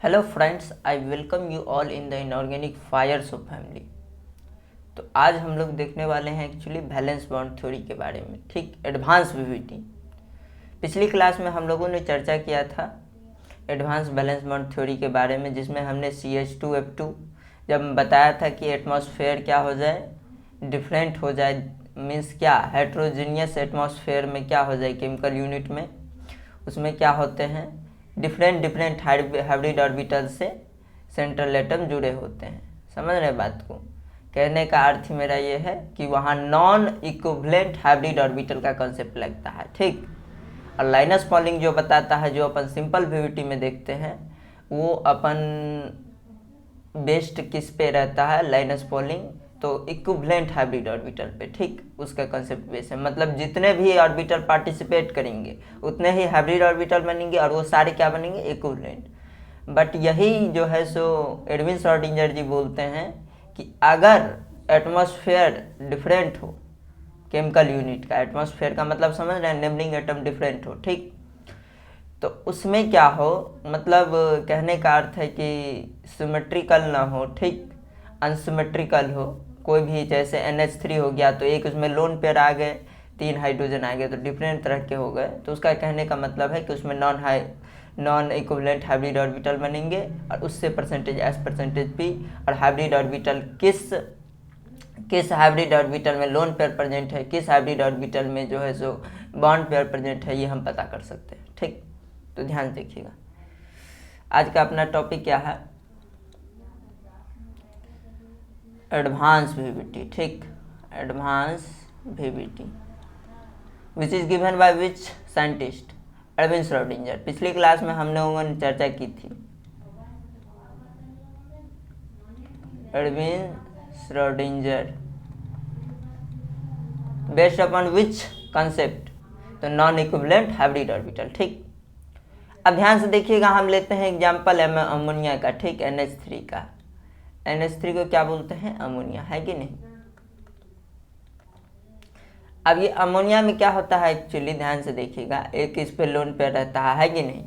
Hello friends, I welcome you all in the inorganic fires of family. तो आज हम लोग देखने वाले हैं एक्चुअली वैलेंस बॉन्ड थ्योरी के बारे में, ठीक, एडवांस वीवीटी। पिछली क्लास में हम लोगों ने चर्चा किया था एडवांस वैलेंस बॉन्ड थ्योरी के बारे में, जिसमें हमने CH2F2 जब बताया था कि एटमॉस्फेयर क्या हो जाए, डिफरेंट हो जाए, मीन्स क्या, हेट्रोजीनियस एटमॉस्फेयर में क्या हो जाए केमिकल यूनिट में, उसमें क्या होते हैं, डिफरेंट हाइब्रिड ऑर्बिटल से सेंट्रल एटम जुड़े होते हैं। समझ रहे बात को? कहने का अर्थ मेरा ये है कि वहाँ नॉन इक्विवेलेंट हाइब्रिड ऑर्बिटल का कॉन्सेप्ट लगता है, ठीक। और लाइनस पॉलिंग जो बताता है, जो अपन सिंपल वीवीटी में देखते हैं, वो अपन बेस्ड किस पे रहता है, लाइनस पॉलिंग, तो इक्विवेलेंट हाइब्रिड ऑर्बिटल पे, ठीक, उसका कंसेप्ट बेस है। मतलब जितने भी ऑर्बिटल पार्टिसिपेट करेंगे उतने ही हाइब्रिड ऑर्बिटल बनेंगे और वो सारे क्या बनेंगे, इक्विवेलेंट। बट यही जो है सो एडविन श्रोडिंगर जी बोलते हैं कि अगर एटमॉस्फेयर डिफरेंट हो, केमिकल यूनिट का, एटमॉस्फेयर का मतलब समझ रहे हैं, नेबरिंग एटम डिफरेंट हो, ठीक, तो उसमें क्या हो, मतलब कहने का अर्थ है कि सिमेट्रिकल ना हो, ठीक, अनसिमेट्रिकल हो, कोई भी, जैसे NH3 हो गया तो एक उसमें लोन पेयर आ गए, 3 हाइड्रोजन आ गए, तो डिफरेंट तरह के हो गए, तो उसका कहने का मतलब है कि उसमें नॉन इक्विवेलेंट हाइब्रिड ऑर्बिटल बनेंगे और उससे परसेंटेज S परसेंटेज P। और हाइब्रिड ऑर्बिटल किस हाइब्रिड ऑर्बिटल में लोन पेयर प्रेजेंट है, किस हाइब्रिड ऑर्बिटल में जो है सो बॉन्ड पेयर प्रेजेंट है, ये हम पता कर सकते हैं, ठीक। तो ध्यान देखिएगा, आज का अपना टॉपिक क्या है, एडवांस वीवीटी, ठीक, advance VVT which is given by which scientist, Edwin Schrodinger. पिछली क्लास में हमने उन्होंने चर्चा की थी, Edwin Schrodinger, based upon which concept, तो नॉन इक्विवेलेंट हाइब्रिड ऑर्बिटल, ठीक। अब ध्यान से देखिएगा, हम लेते हैं एग्जाम्पल अमोनिया का, ठीक, NH3 का। NH3 को क्या बोलते हैं, अमोनिया, है कि नहीं। अब ये अमोनिया में क्या होता है एक्चुअली, ध्यान से देखिएगा, एक इस पे लोन पे रहता है कि नहीं।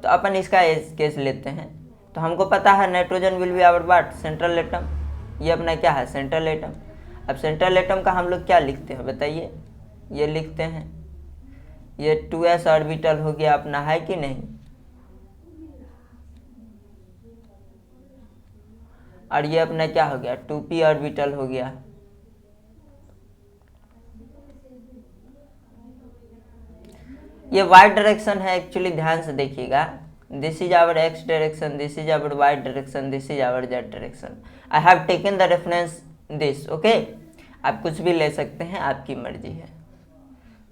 तो अपन इसका केस लेते हैं, तो हमको पता है nitrogen will be our what, central atom, ये अपना क्या है, सेंट्रल एटम। अब सेंट्रल एटम का हम लोग क्या लिखते हैं बताइए, ये लिखते हैं, ये 2s ऑर्बिटल हो गया अपना, है कि नहीं। और ये अपना क्या हो गया, 2p ऑर्बिटल हो गया। ये वाई डायरेक्शन है एक्चुअली, ध्यान से देखिएगा, this is our x direction, this is our y direction, this is our z direction. I have taken the reference this, okay. आप कुछ भी ले सकते हैं, आपकी मर्जी है।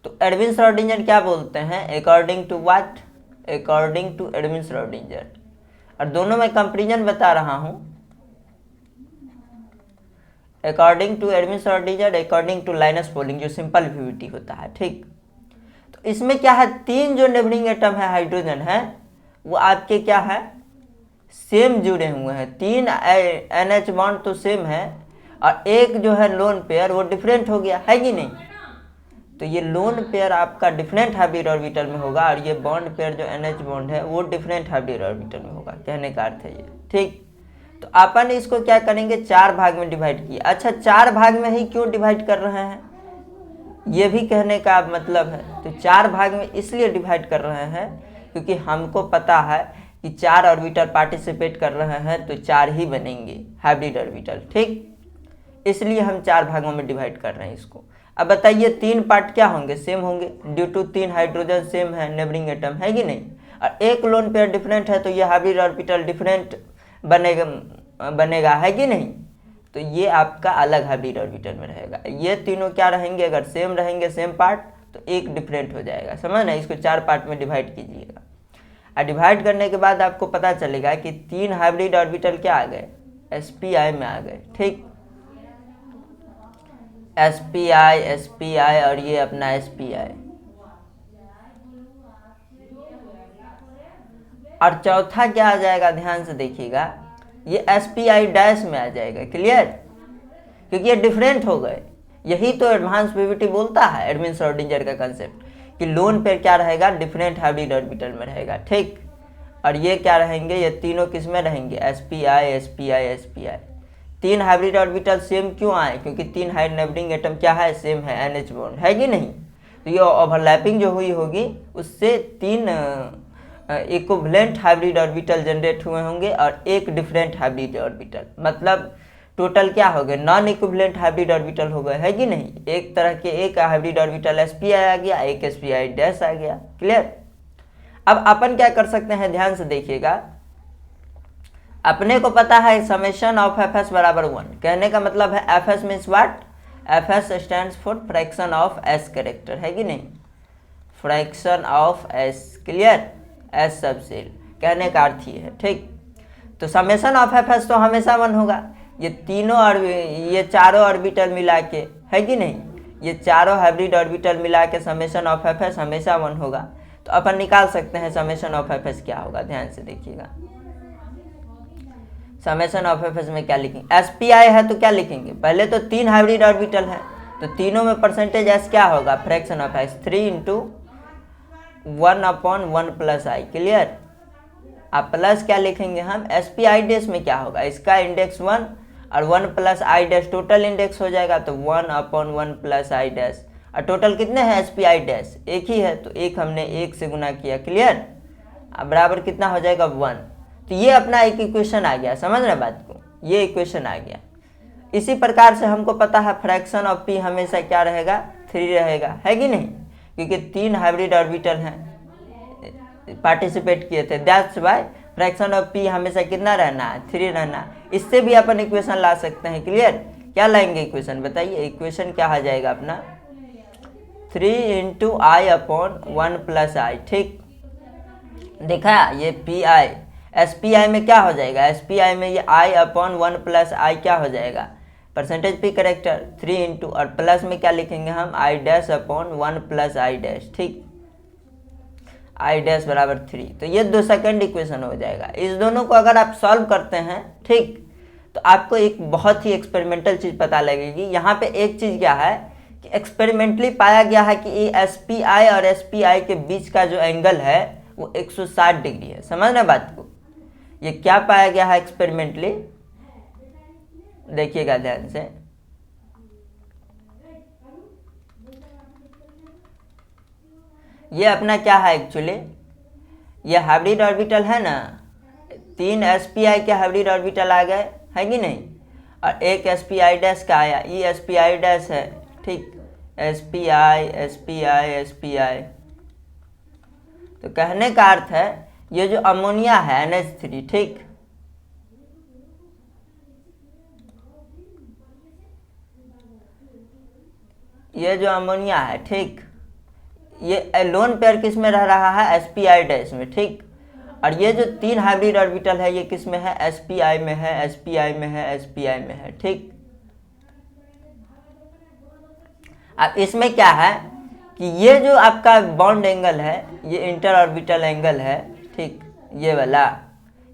तो एडविन श्रोडिंगर क्या बोलते हैं, according to what, according to Edwin Schrodinger, और दोनों में कंपेरिजन बता रहा हूं, according to Edwin Schrodinger, according to Linus Pauling, जो सिंपल वीवीटी होता है, ठीक। तो इसमें क्या है, 3 जो नेबरिंग एटम है, हाइड्रोजन है, वो आपके क्या है, सेम जुड़े हुए हैं, 3 NH बॉन्ड तो सेम है, और एक जो है लोन पेयर वो डिफरेंट हो गया, है कि नहीं। तो ये लोन पेयर आपका डिफरेंट हाइब्रिड ऑर्बिटल में होगा, और ये बॉन्ड पेयर जो NH बॉन्ड है वो डिफरेंट हाइब्रिड ऑर्बिटल में होगा, कहने का अर्थ है ये, ठीक। तो अपन इसको क्या करेंगे, 4 भाग में डिवाइड किया। अच्छा, 4 भाग में ही क्यों डिवाइड कर रहे हैं, ये भी कहने का मतलब है। तो 4 भाग में इसलिए डिवाइड कर रहे हैं क्योंकि हमको पता है कि 4 ऑर्बिटल पार्टिसिपेट कर रहे हैं, तो 4 ही बनेंगे हाइब्रिड ऑर्बिटल, ठीक, इसलिए हम 4 भागों में डिवाइड कर रहे हैं इसको। अब बताइए 3 पार्ट क्या होंगे, सेम होंगे, ड्यू टू 3 हाइड्रोजन सेम है, नेबरिंग एटम, है कि नहीं। और एक लोन पेयर डिफरेंट है, तो ये हाइब्रिड ऑर्बिटल डिफरेंट बनेगा, है कि नहीं। तो ये आपका अलग हाइब्रिड ऑर्बिटल में रहेगा। ये तीनों क्या रहेंगे, अगर सेम रहेंगे, सेम पार्ट, तो एक डिफरेंट हो जाएगा, समझ ना। इसको 4 पार्ट में डिवाइड कीजिएगा, और डिवाइड करने के बाद आपको पता चलेगा कि 3 हाइब्रिड ऑर्बिटल क्या आ गए, spi में आ गए, ठीक, spi और ये अपना spi। और चौथा क्या आ जाएगा, ध्यान से देखिएगा, ये spi डैश में आ जाएगा, क्लियर, क्योंकि ये डिफरेंट हो गए। यही तो एडवांस वीवीटी बोलता है, एडविन श्रोडिंगर का कंसेप्ट, कि लोन पेयर क्या रहेगा, डिफरेंट हाइब्रिड ऑर्बिटल में रहेगा, ठीक। और ये क्या रहेंगे, ये तीनों किस में रहेंगे, spi spi spi। 3 hybrid orbital same क्यों आए, क्योंकि 3 हाइड नेबरिंग एटम क्या है, सेम है, NH बॉन्ड है कि नहीं। तो ये ओवरलैपिंग जो हुई होगी उससे 3 इक्विवेलेंट हाइब्रिड ऑर्बिटल जनरेट हुए होंगे और एक डिफरेंट हाइब्रिड ऑर्बिटल, मतलब टोटल क्या हो गए, नॉन इक्विवेलेंट हाइब्रिड ऑर्बिटल हो गए, है कि नहीं। एक तरह के एक हाइब्रिड ऑर्बिटल spi आ गया, एक spi डैश आ गया। क्लियर। अब अपन क्या कर सकते हैं, ध्यान से देखिएगा। अपने को पता है समेशन ऑफ fs बराबर 1, कहने का मतलब है fs means what, fs stands for fraction of s character, है कि नहीं, fraction of s। Clear, s subshell, कहने का अर्थ ये है। ठीक, तो समेशन ऑफ fs तो हमेशा 1 होगा। ये तीनों और ये चारों ऑर्बिटल मिला के, है कि नहीं, ये चारों हाइब्रिड ऑर्बिटल मिला के समेशन ऑफ fs हमेशा 1 होगा। तो अपन निकाल सकते हैं समेशन ऑफ fs क्या होगा, ध्यान से देखिएगा। समेशन ऑफ fs में क्या लिखेंगे, spi है तो क्या लिखेंगे, पहले तो 3 हाइब्रिड ऑर्बिटल है तो तीनों में परसेंटेज s क्या होगा, fraction of s, 3 into 1/1 plus i। Clear. अब प्लस क्या लिखेंगे हम, spi डैश में क्या होगा, इसका इंडेक्स 1 और 1 plus i dash total index हो जाएगा, तो 1/1 प्लस i डैश। और टोटल कितने हैं spi डैश, एक ही है, तो एक हमने 1 से गुना किया। क्लियर। अब बराबर कितना हो जाएगा, 1। तो ये अपना एक इक्वेशन आ गया, समझ रहे बात को, ये इक्वेशन आ गया। इसी प्रकार से हमको पता है फ्रैक्शन ऑफ p हमेशा क्या रहेगा, 3 रहेगा, है कि नहीं, क्योंकि 3 हाइब्रिड ऑर्बिटल हैं पार्टिसिपेट किए थे, that's why fraction of p हमेशा कितना रहना है, 3 रहना है। इससे भी अपन इक्वेशन ला सकते हैं। क्लियर। क्या लाएंगे इक्वेशन, बताइए, इक्वेशन क्या आ जाएगा अपना, 3 इंटू i/1 प्लस i। ठीक, देखा, ये pi spi में क्या हो जाएगा, spi में ये i/1 प्लस i क्या हो जाएगा, परसेंटेज p करेक्टर, 3 इंटू, और प्लस में क्या लिखेंगे हम, i dash upon 1 plus i dash. ठीक, i डैश बराबर 3। तो ये 2 सेकंड इक्वेशन हो जाएगा। इस दोनों को अगर आप सॉल्व करते हैं, ठीक, तो आपको एक बहुत ही एक्सपेरिमेंटल चीज़ पता लगेगी। यहाँ पे एक चीज़ क्या है कि एक्सपेरिमेंटली पाया गया है कि ये spi और spi के बीच का जो एंगल है वो 160 डिग्री है। समझ रहे बात को, ये क्या पाया गया है एक्सपेरिमेंटली, देखिएगा ध्यान से। ये अपना क्या है एक्चुअली, ये हाइब्रिड ऑर्बिटल है ना, 3 spi के हाइब्रिड ऑर्बिटल आ गए, है कि नहीं, और एक spi डैश का आया, ये spi डैश है। ठीक, spi spi spi। तो कहने का अर्थ है ये जो अमोनिया है NH3, ठीक, ये जो अमोनिया है, ठीक, ये लोन पेयर किस में रह रहा है, spi डैश में। ठीक, और ये जो 3 हाइब्रिड ऑर्बिटल है ये किस में है, spi में है, spi में है, spi में है। ठीक, अब इसमें क्या है कि ये जो आपका बॉन्ड एंगल है, ये इंटर ऑर्बिटल एंगल है, ठीक, ये वाला,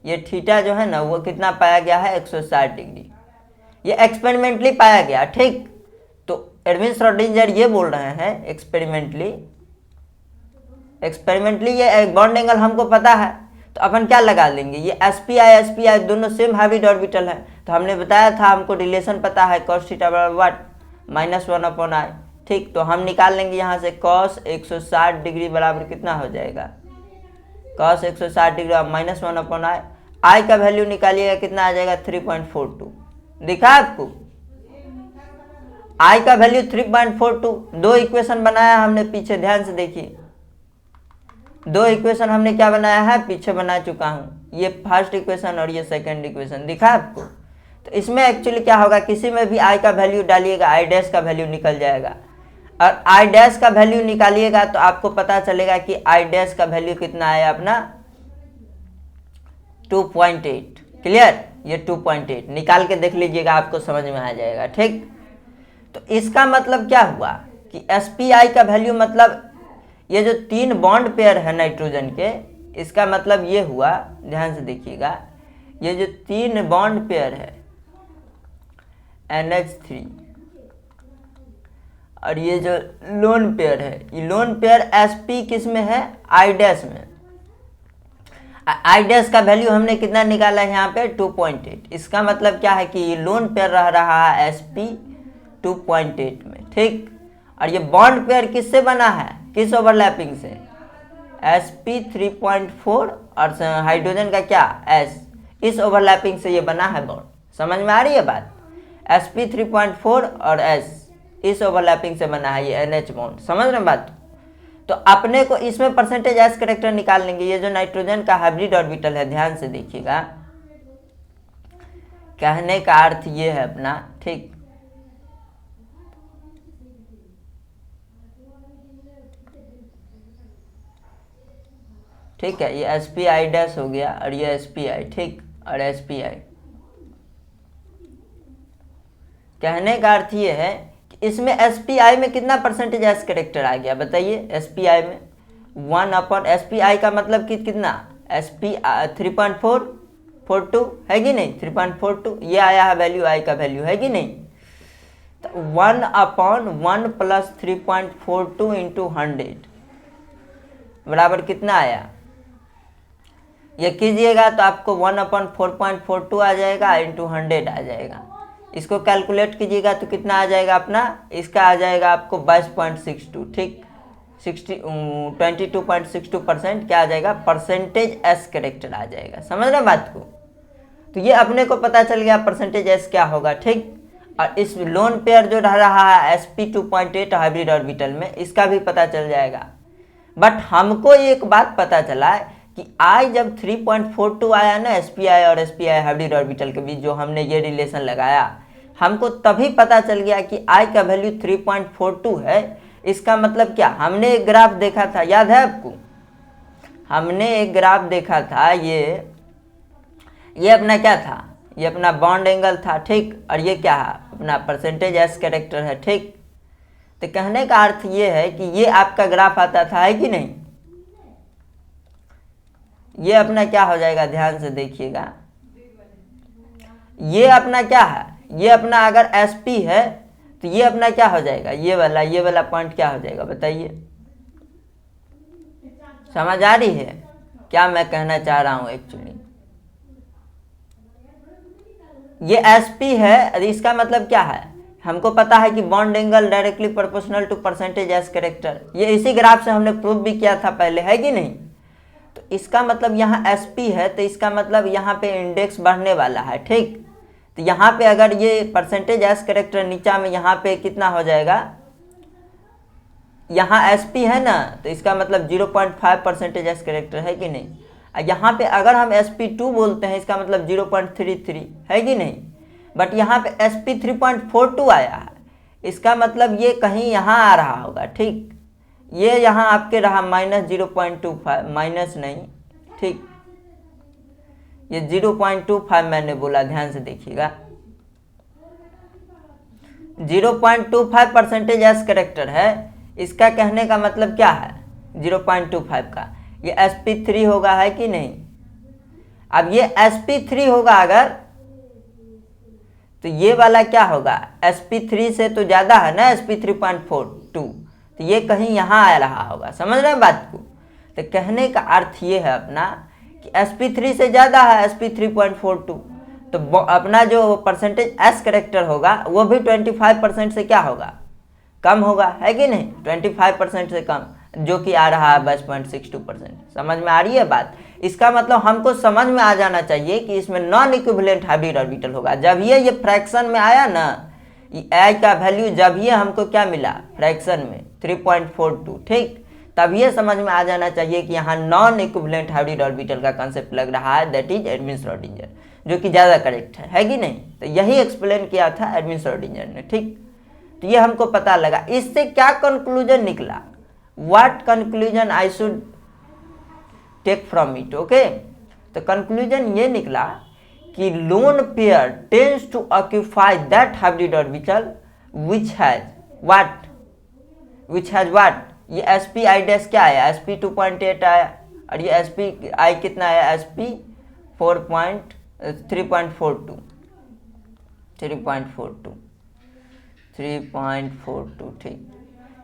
ये थीटा जो है ना वो कितना पाया गया है, 160 डिग्री। ये एक्सपेरिमेंटली पाया गया। ठीक, तो एडविन श्रोडिंगर ये बोल रहे हैं एक्सपेरिमेंटली ये बॉन्ड एंगल हमको पता है, तो अपन क्या लगा लेंगे, ये spi दोनों सेम हाइब्रिड ऑर्बिटल है, तो हमने बताया था हमको रिलेशन पता है cos थीटा बराबर व्हाट, -1/i। ठीक, तो हम निकाल लेंगे यहाँ से cos 160 डिग्री बराबर कितना हो जाएगा, cos 160 डिग्री -1/i। i का वैल्यू निकालिएगा, कितना आ जाएगा, 3.42। दिखा आपको, i का वैल्यू 3.42। 2 इक्वेशन बनाया हमने पीछे, ध्यान से देखिए, 2 इक्वेशन हमने क्या बनाया है, पीछे बना चुका हूँ, ये फर्स्ट इक्वेशन और ये सेकंड इक्वेशन, दिखा आपको। तो इसमें एक्चुअली क्या होगा, किसी में भी i का वैल्यू डालिएगा, i डैश का वैल्यू निकल जाएगा, और i डैश का वैल्यू निकालिएगा तो आपको पता चलेगा कि i डैश का वैल्यू कितना आया अपना, 2.8। क्लियर, ये 2.8 निकाल के देख लीजिएगा, आपको समझ में आ जाएगा। ठीक, तो इसका मतलब क्या हुआ कि spi का वैल्यू, मतलब ये जो 3 बॉन्ड पेयर है नाइट्रोजन के, इसका मतलब ये हुआ, ध्यान से देखिएगा, ये जो 3 बॉन्ड पेयर है NH3 और ये जो लोन पेयर है, ये लोन पेयर sp किस में है, i डैश में, आई डैश का वैल्यू हमने कितना निकाला है यहाँ पे 2.8। इसका मतलब क्या है कि ये लोन पेयर रह रहा है sp 2.8 में, ठीक। और ये बॉन्ड पेयर किससे बना है, किस ओवरलैपिंग से, sp 3.4 और हाइड्रोजन का क्या s, इस ओवरलैपिंग से ये बना है बॉन्ड। समझ में आ रही है बात, sp 3.4 और s इस ओवरलैपिंग से बना है ये NH बॉन्ड। समझ रहे हैं बात। तो अपने को इसमें परसेंटेज एस करेक्टर निकाल लेंगे। ये जो नाइट्रोजन का हाइब्रिड ऑर्बिटल है, ध्यान से देखिएगा, कहने का अर्थ ये है अपना, ठीक, ठीक है, ये spi डैश हो गया और ये spi, ठीक, और spi। कहने का अर्थ ये है कि इसमें spi में कितना परसेंटेज एस करेक्टर आ गया, बताइए। spi में 1/spi का मतलब कि कितना, sp 3.442 है कि नहीं, 3.42 ये आया है वैल्यू, आई का वैल्यू है कि नहीं। तो 1/1 प्लस 3.42 इंटू 100 बराबर कितना आया, ये कीजिएगा तो आपको 1/4.42 आ जाएगा इंटू 100 आ जाएगा। इसको कैलकुलेट कीजिएगा तो कितना आ जाएगा अपना, इसका आ जाएगा आपको 22.62, ठीक, 22.62% क्या आ जाएगा, परसेंटेज एस करेक्टर आ जाएगा। समझ रहे बात को। तो ये अपने को पता चल गया परसेंटेज एस क्या होगा, ठीक। और इस लोन पेयर जो रह रहा है sp 2.8 हाइब्रिड ऑर्बिटल में, इसका भी पता चल जाएगा। बट हमको एक बात पता चला कि आई जब 3.42 आया ना spi और spi हाइब्रिड ऑर्बिटल के बीच, जो हमने ये रिलेशन लगाया, हमको तभी पता चल गया कि आई का वैल्यू 3.42 है। इसका मतलब क्या, हमने एक ग्राफ देखा था, याद है आपको, हमने एक ग्राफ देखा था, ये अपना क्या था, ये अपना बॉन्ड एंगल था, ठीक, और ये क्या है अपना परसेंटेज एस कैरेक्टर है, ठीक। तो कहने का अर्थ ये है कि ये आपका ग्राफ आता था, है कि नहीं। ये अपना क्या हो जाएगा, ध्यान से देखिएगा, ये अपना क्या है, ये अपना अगर sp है तो ये अपना क्या हो जाएगा, ये वाला पॉइंट क्या हो जाएगा, बताइए। समझ आ रही है क्या मैं कहना चाह रहा हूं एक्चुअली। ये sp है, इसका मतलब क्या है, हमको पता है कि bond angle directly proportional to percentage s character, ये इसी ग्राफ से हमने प्रूव भी किया था पहले, है कि नहीं। तो इसका मतलब यहाँ sp है, तो इसका मतलब यहाँ पे इंडेक्स बढ़ने वाला है, ठीक। तो यहाँ पे अगर ये परसेंटेज एस कैरेक्टर नीचा में यहाँ पे कितना हो जाएगा, यहाँ sp है ना, तो इसका मतलब 0.5 परसेंटेज एस कैरेक्टर है कि नहीं। यहाँ पे अगर हम sp2 बोलते हैं, इसका मतलब 0.33 है कि नहीं। बट यहाँ पे sp 3.42 आया है, इसका मतलब ये कहीं यहाँ आ रहा होगा, ठीक। ये यहाँ आपके रहा -0.25, माइनस नहीं, ठीक, ये 0.25 मैंने बोला, ध्यान से देखिएगा, 0.25 परसेंटेज एस कैरेक्टर है। इसका कहने का मतलब क्या है, 0.25 का ये sp3 होगा, है कि नहीं। अब ये sp3 होगा अगर, तो ये वाला क्या होगा, sp3 से तो ज़्यादा है ना sp 3.42, तो ये कहीं यहाँ आ रहा होगा। समझ रहे हैं बात को। तो कहने का अर्थ ये है अपना कि sp3 से ज़्यादा है sp 3.42, तो अपना जो परसेंटेज एस करेक्टर होगा वो भी 25% से क्या होगा, कम होगा, है कि नहीं, 25% से कम, जो कि आ रहा है 22.62%। समझ में आ रही है बात। इसका मतलब हमको समझ में आ जाना चाहिए कि इसमें नॉन इक्विवेलेंट हाइब्रिड ऑर्बिटल होगा। जब ये फ्रैक्शन में आया ना, आई का वैल्यू जब ये हमको क्या मिला फ्रैक्शन में 3.42, ठीक, तब ये समझ में आ जाना चाहिए कि यहाँ नॉन इक्विवेलेंट हाइब्रिड ऑर्बिटल का कंसेप्ट लग रहा है, दैट इज एडविन श्रोडिंगर, जो कि ज़्यादा करेक्ट है कि नहीं। तो यही एक्सप्लेन किया था एडविन श्रोडिंगर ने, ठीक। तो ये हमको पता लगा। इससे क्या कंक्लूजन निकला, what conclusion I should take from it, okay. तो कंक्लूजन ये निकला कि lone pair tends to occupy that hybrid orbital which has what, ये sp i डैश क्या आया, sp 2.8 आया, और ये sp i कितना आया, sp 3.42, ठीक।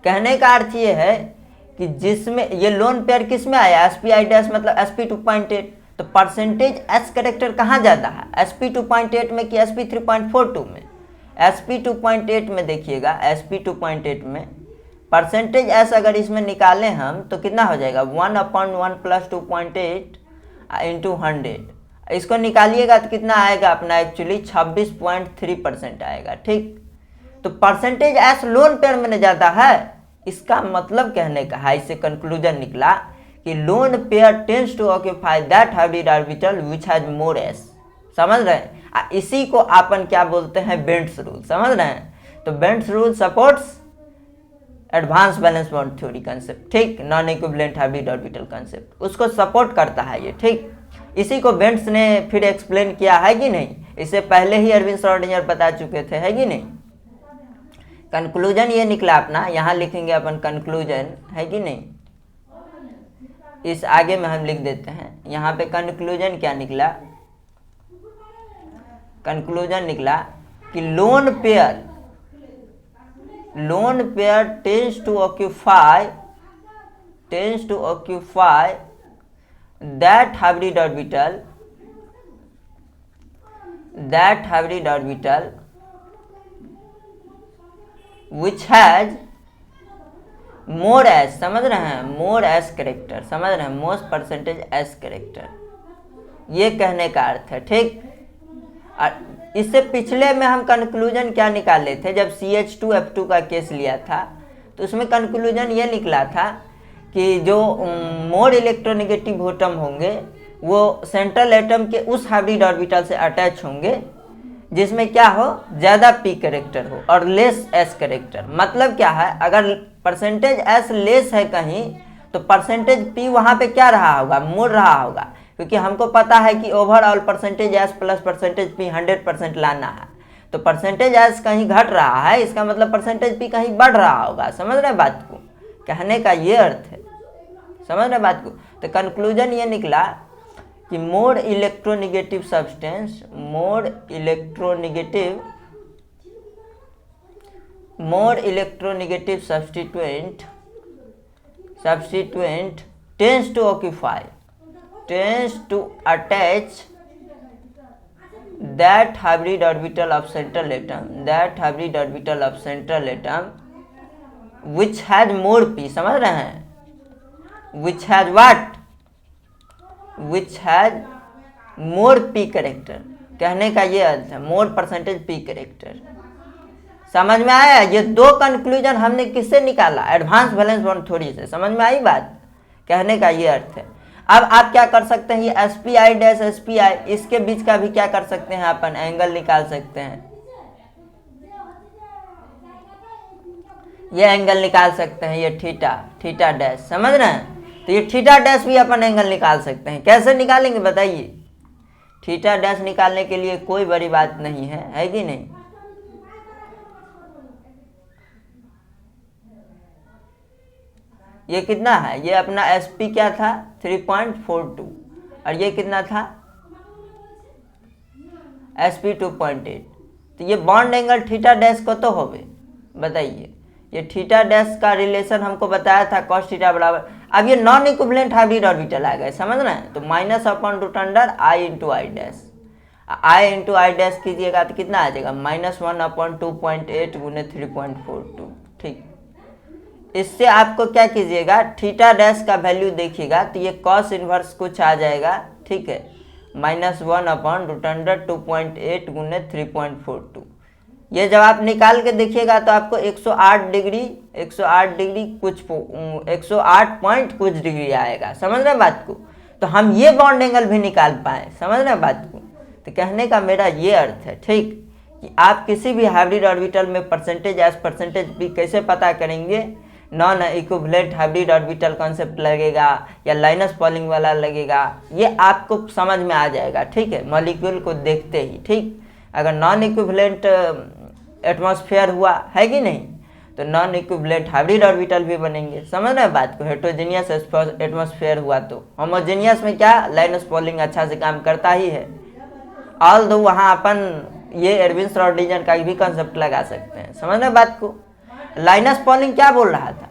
कहने का अर्थ ये है कि जिसमें ये लोन पेयर किस में आया, sp i डैश मतलब sp 2.8, तो परसेंटेज एस करेक्टर कहाँ ज़्यादा है, sp 2.8 में कि sp 3.42 में? sp 2.8 में देखिएगा, sp 2.8 में परसेंटेज एस अगर इसमें निकालें हम तो कितना हो जाएगा 1/1 प्लस 2.8 इंटू 100। इसको निकालिएगा तो कितना आएगा अपना एक्चुअली 26.3% आएगा। ठीक, तो परसेंटेज एस लोन पेयर में ज़्यादा है, इसका मतलब कहने का है, इससे कंक्लूजन निकला कि lone pair tends to occupy that hybrid orbital which has more s. समझ रहे हैं? इसी को अपन क्या बोलते हैं, बेंट्स रूल। समझ रहे हैं? तो Bent's rule supports advance valence bond theory concept. ठीक, non equivalent hybrid orbital concept उसको सपोर्ट करता है ये। ठीक, इसी को बेंट्स ने फिर एक्सप्लेन किया है कि नहीं, इससे पहले ही अरविंद श्रोडिंगर बता चुके थे, है कि नहीं। कंक्लूजन ये निकला अपना, यहाँ लिखेंगे अपन कंक्लूजन, है कि नहीं, इस आगे में हम लिख देते हैं। यहाँ पे कंक्लूजन क्या निकला, कंक्लूजन निकला कि lone pair tends to occupy that hybrid orbital which has more s, समझ रहे हैं, more s करेक्टर, समझ रहे हैं, मोस्ट परसेंटेज s करेक्टर, ये कहने का अर्थ है। ठीक, इससे पिछले में हम कंक्लूजन क्या निकाले थे, जब CH2F2 का केस लिया था तो उसमें कंक्लूजन ये निकला था कि जो मोर इलेक्ट्रोनेगेटिव एटम होंगे वो सेंट्रल एटम के उस हाइब्रिड ऑर्बिटल से अटैच होंगे जिसमें क्या हो, ज़्यादा p करेक्टर हो और लेस s करेक्टर। मतलब क्या है, अगर परसेंटेज s लेस है कहीं तो परसेंटेज p वहाँ पे क्या रहा होगा, मुड़ रहा होगा, क्योंकि हमको पता है कि overall percentage S plus percentage P 100% लाना है। तो परसेंटेज एस कहीं घट रहा है, इसका मतलब परसेंटेज पी कहीं बढ़ रहा होगा। समझ रहे बात को, कहने का ये अर्थ है। समझ रहे बात को। तो कंक्लूजन ये निकला कि more electronegative substance, more electronegative substituent tends to attach that hybrid orbital of central atom which has more p, समझ रहे हैं, which has more p character. कहने का ये अर्थ है, मोर परसेंटेज p करेक्टर। समझ में आया? ये दो कंक्लूजन हमने किससे निकाला, एडवांस बैलेंस बॉन्ड थ्योरी से। समझ में आई बात? कहने का ये अर्थ है। अब आप क्या कर सकते हैं, ये SPI डैश SPI, इसके बीच का भी क्या कर सकते हैं, अपन एंगल निकाल सकते हैं। ये एंगल निकाल सकते हैं, ये थीटा डैश, समझ रहे हैं। तो ये थीटा डैश भी अपन एंगल निकाल सकते हैं। कैसे निकालेंगे बताइए? थीटा डैश निकालने के लिए कोई बड़ी बात नहीं है कि नहीं। ये कितना है, ये अपना SP क्या था 3.42 और ये कितना था SP 2.8। तो ये बॉन्ड एंगल थीटा डैश को तो होवे, बताइए। ये थीटा डैश का रिलेशन हमको बताया था cos थीटा बराबर। अब ये नॉन इक्विवेलेंट हाइब्रिड ऑर्बिटल आ गए, समझ रहे हैं। तो -√i into I dash, i into I dash कीजिएगा तो कितना आ जाएगा, -1/2.8 गुने 3.42। ठीक, इससे आपको क्या कीजिएगा, थीटा डैश का वैल्यू देखिएगा तो ये कॉस इन्वर्स कुछ आ जाएगा। ठीक है, -1/√2.8 गुने 3.42। ये जब आप निकाल के देखिएगा तो आपको 108 डिग्री कुछ 108 पॉइंट कुछ डिग्री आएगा। समझ रहे बात को। तो हम ये बॉन्ड एंगल भी निकाल पाए, समझ रहे बात को। तो कहने का मेरा ये अर्थ है, ठीक, कि आप किसी भी हाइब्रिड ऑर्बिटल में परसेंटेज एस परसेंटेज बी कैसे पता करेंगे। Non equivalent hybrid orbital concept लगेगा या लाइनस पॉलिंग वाला लगेगा, ये आपको समझ में आ जाएगा। ठीक है, मॉलिक्यूल को देखते ही। ठीक, अगर नॉन इक्विवेलेंट एटमॉस्फेयर हुआ है कि नहीं, तो नॉन इक्विवेलेंट हाइब्रिड ऑर्बिटल भी बनेंगे। समझ रहे हैं बात को। हेट्रोजीनियस एटमॉस्फेयर हुआ तो होमोजीनियस में क्या लाइनस पॉलिंग अच्छा से काम करता ही है। ऑल दो वहाँ अपन ये एरविन श्रोडिंगर का भी कॉन्सेप्ट लगा सकते हैं। समझ रहे हैं बात को। लाइनस पॉलिंग क्या बोल रहा था,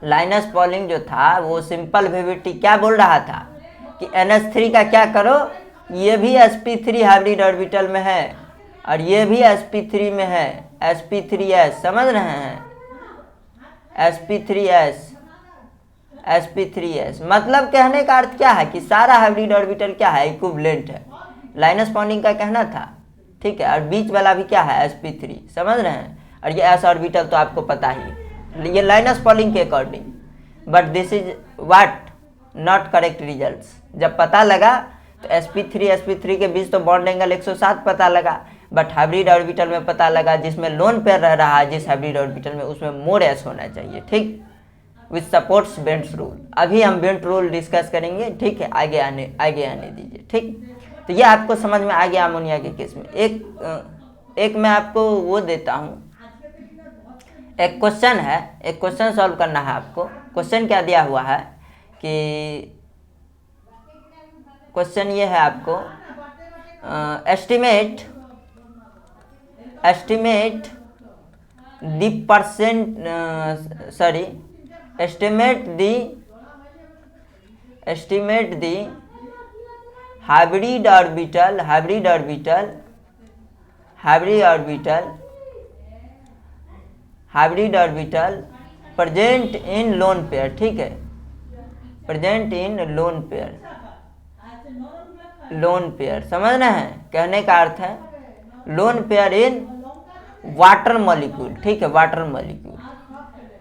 लाइनस पॉलिंग जो था वो सिंपल वेविटी क्या बोल रहा था कि NH3 का क्या करो, ये भी sp3 हाइब्रिड ऑर्बिटल में है और ये भी sp3 में है, sp3s, समझ रहे हैं, sp3s, मतलब कहने का अर्थ क्या है कि सारा हाइब्रिड ऑर्बिटल क्या है, इक्विवेलेंट है, लाइनस पॉइंटिंग का कहना था, ठीक है। और बीच वाला भी क्या है, sp3, समझ रहे हैं। और ये s ऑर्बिटल तो आपको पता ही है, ये लाइनस पॉइंटिंग के according, but this is what not correct results. जब पता लगा तो sp3 के बीच तो बॉन्ड एंगल 107 पता लगा, बट हाइब्रिड ऑर्बिटल में पता लगा जिसमें लोन पेयर रह रहा है जिस हाइब्रिड ऑर्बिटल में, उसमें मोर s होना चाहिए, ठीक, विच सपोर्ट्स बेंट्स रूल। अभी हम बेंट रूल डिस्कस करेंगे, ठीक है, आगे आने दीजिए, ठीक। तो ये आपको समझ में आ गया अमोनिया के केस में। एक मैं आपको वो देता हूँ, एक क्वेश्चन है, एक क्वेश्चन सॉल्व करना है आपको। क्वेश्चन क्या दिया हुआ है कि क्वेश्चन ये है आपको, estimate the percent, estimate the hybrid orbital present in lone pair, ठीक है, present in lone pair, समझ रहे हैं। कहने का अर्थ है lone pair in water molecule, ठीक है, वाटर मॉलिक्यूल।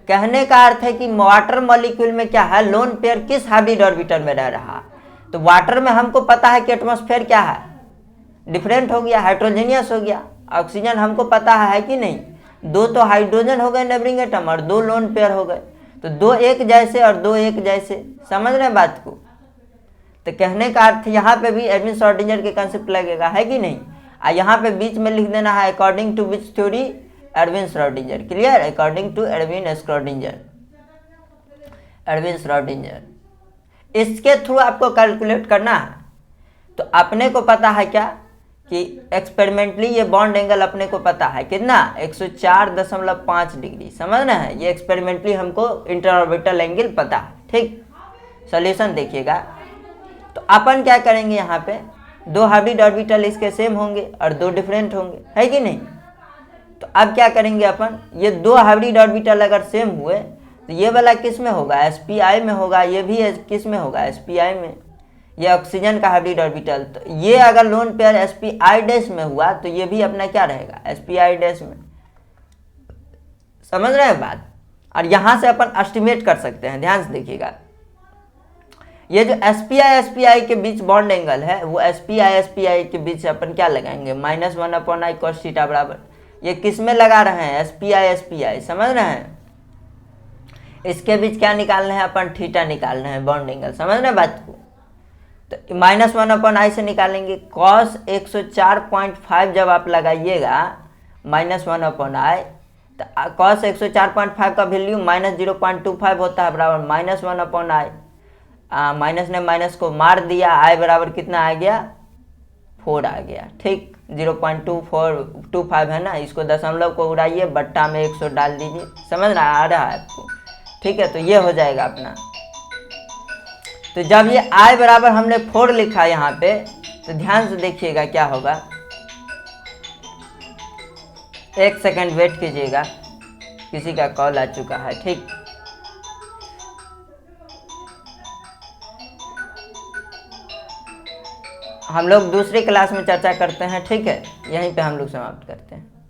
कहने का अर्थ है कि वाटर मॉलिक्यूल में क्या है, लोन पेयर किस हाइब्रिड ऑर्बिटल में रह रहा। तो वाटर में हमको पता है कि एटमॉस्फेयर क्या है, डिफरेंट हो गया, हाइड्रोजीनियस हो गया। ऑक्सीजन हमको पता है कि नहीं, दो तो हाइड्रोजन हो गए नेबरिंग एटम और दो लोन पेयर हो गए, तो दो एक जैसे और दो एक जैसे, समझ रहे हैं बात को। तो कहने का अर्थ यहाँ पे भी एडविन श्रोडिंगर के कंसेप्ट लगेगा, है कि नहीं। यहाँ पे बीच में लिख देना है according to which theory, Edwin Schrodinger, clear, according to Edwin Schrodinger. इसके थ्रू आपको कैलकुलेट करना है। तो अपने को पता है क्या कि एक्सपेरिमेंटली ये बॉन्ड एंगल अपने को पता है कितना, 104.5 डिग्री, समझ रहे हैं। ये एक्सपेरिमेंटली हमको इंटरऑर्बिटल एंगल पता है, ठीक। सॉल्यूशन देखिएगा, तो अपन क्या करेंगे, यहाँ पे दो हाइब्रिड ऑर्बिटल इसके सेम होंगे और दो डिफरेंट होंगे, है कि नहीं। तो अब क्या करेंगे अपन, ये दो हाइब्रिड ऑर्बिटल अगर सेम हुए तो ये वाला किस में होगा, spi में होगा, ये भी किस में होगा, spi में। ये ऑक्सीजन का हाइब्रिड ऑर्बिटल, तो ये अगर लोन पेयर spi डैश में हुआ तो ये भी अपना क्या रहेगा, spi डैश में, समझ रहे हैं बात। और यहाँ से अपन एस्टिमेट कर सकते हैं, ध्यान से देखिएगा। ये जो spi के बीच बॉन्ड एंगल है, वो spi के बीच अपन क्या लगाएंगे, -1/i cos थीटा बराबर, ये किस में लगा रहे हैं, spi, समझ रहे हैं। इसके बीच क्या निकालना है अपन, थीटा निकालना है, बॉन्ड एंगल, समझ रहे हैं बात को। तो -1/i से निकालेंगे, cos 104.5 जब आप लगाइएगा -1/i, तो cos 104.5 का वैल्यू -0.25 होता है, बराबर -1/i। माइनस ने माइनस को मार दिया, i बराबर कितना आ गया, 4 आ गया, ठीक। 0.2425 है ना, इसको दशमलव को उड़ाइए, बट्टा में 100 डाल दीजिए, समझ आ रहा है आपको, ठीक है। तो ये हो जाएगा अपना। तो जब ये i बराबर हमने 4 लिखा यहाँ पे, तो ध्यान से देखिएगा क्या होगा, एक सेकंड वेट कीजिएगा, किसी का कॉल आ चुका है, ठीक। हम लोग दूसरी क्लास में चर्चा करते हैं, ठीक है, यहीं पे हम लोग समाप्त करते हैं।